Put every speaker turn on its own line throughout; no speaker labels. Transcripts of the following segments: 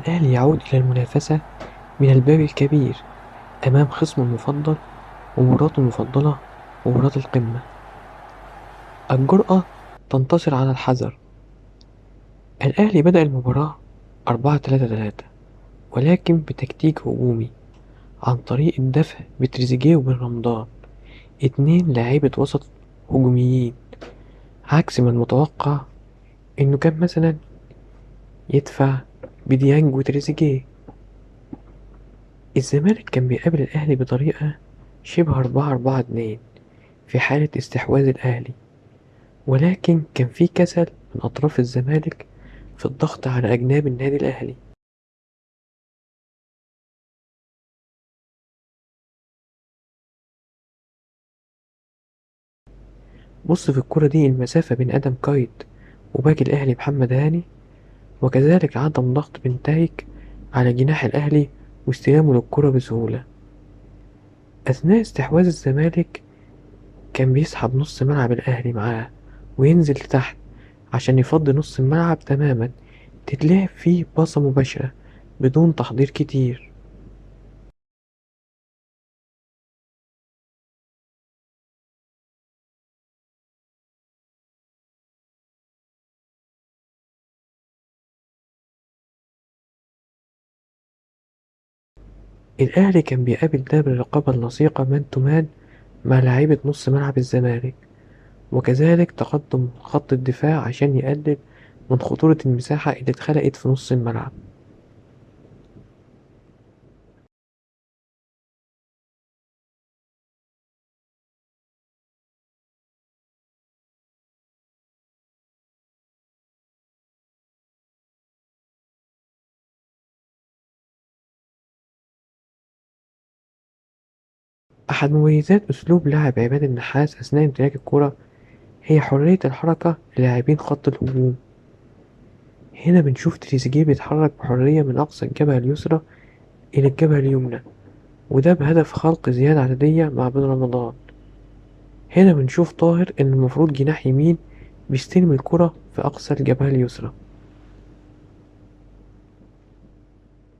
الأهلي يعود إلى المنافسة من الباب الكبير أمام خصمه المفضل ومباراته المفضلة، مباراة القمة. الجرأة تنتصر على الحذر. الأهلي بدأ المباراة 4-3-3، ولكن بتكتيك هجومي عن طريق الدفع بتريزيجيه وبن رمضان، اتنين لاعيبة وسط هجوميين، عكس ما المتوقع إنه كان مثلا يدفع بديانج وتريزيجيه. الزمالك كان بيقابل الأهلي بطريقة شبه 4-4-2 في حالة استحواذ الأهلي، ولكن كان في كسل من أطراف الزمالك في الضغط على أجناب النادي الأهلي. بص في الكرة دي المسافة بين آدم كايت وباك الأهلي محمد هاني، وكذلك عدم ضغط بنتايك على جناح الأهلي واستلامه للكرة بسهولة. أثناء استحواذ الزمالك كان بيسحب نص ملعب الأهلي معاه وينزل لتحت عشان يفضي نص الملعب تماما، تتلعب فيه باصة مباشرة بدون تحضير كتير. الأهلي كان بيقابل ده بالرقابة اللصيقة مان تو مان مع لعيبة نص ملعب الزمالك، وكذلك تقدم خط الدفاع عشان يقلل من خطورة المساحة اللي اتخلقت في نص الملعب. أحد مميزات أسلوب لعب عماد النحاس أثناء امتلاك الكرة هي حرية الحركة للاعبين خط الهجوم. هنا بنشوف تريزيجيه بيتحرك بحرية من أقصى الجبهة اليسرى إلى الجبهة اليمنى، وده بهدف خلق زيادة عددية مع بن رمضان. هنا بنشوف طاهر إن المفروض جناح يمين بيستلم الكرة في أقصى الجبهة اليسرى،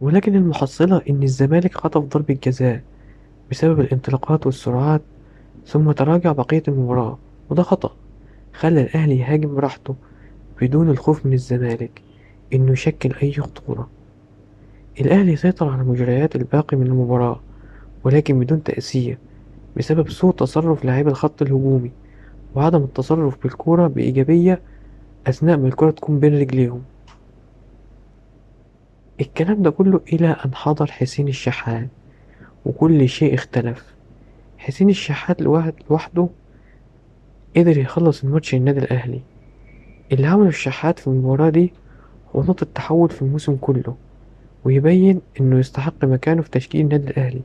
ولكن المحصلة إن الزمالك خطف ضربة جزاء بسبب الانطلاقات والسرعات، ثم تراجع بقية المباراة، وده خطأ خلى الأهلي يهاجم براحته بدون الخوف من الزمالك إنه يشكل أي خطورة. الأهلي سيطر على مجريات الباقي من المباراة ولكن بدون تأثير بسبب سوء تصرف لاعبي الخط الهجومي وعدم التصرف بالكرة بإيجابية أثناء ما الكرة تكون بين رجليهم. الكلام ده كله إلى أن حضر حسين الشحات وكل شيء اختلف. حسين الشحات لوحده قدر يخلص الماتش للنادي الأهلي. اللي عمله الشحات في المباراة دي هو نقطة تحول في الموسم كله، ويبين إنه يستحق مكانه في تشكيل النادي الأهلي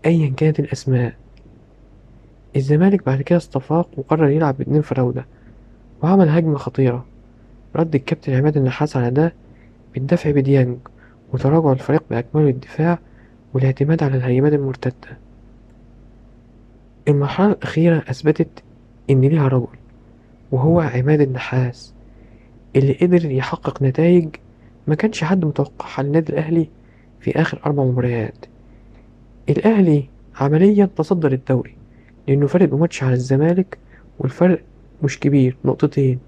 أيا كانت الأسماء. الزمالك بعد كده استفاق وقرر يلعب باتنين فراودة وعمل هجمة خطيرة، رد الكابتن عماد النحاس على ده بالدفع بديانج وتراجع الفريق بأكمله الدفاع والاعتماد على الهجمات المرتدة. المرحلة الأخيرة أثبتت إن ليها رجل، وهو عماد النحاس، اللي قدر يحقق نتائج ما كانش حد متوقعها للنادي الأهلي في آخر 4 مباريات. الأهلي عمليا تصدر الدوري لأنه فارق بماتش على الزمالك، والفرق مش كبير، نقطتين.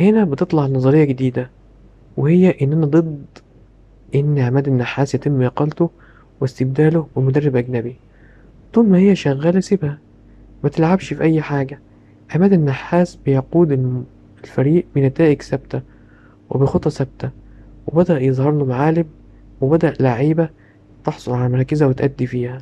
هنا بتطلع نظرية جديدة، وهي إن أنا ضد إن عماد النحاس يتم إقالته واستبداله بمدرب أجنبي. طول ما هي شغالة سيبها، ما تلعبش في أي حاجة. عماد النحاس بيقود الفريق بنتائج ثابتة وبخطى ثابتة، وبدأ يظهر له معالم، وبدأ لعيبة تحصل على مراكزها وتأدي فيها.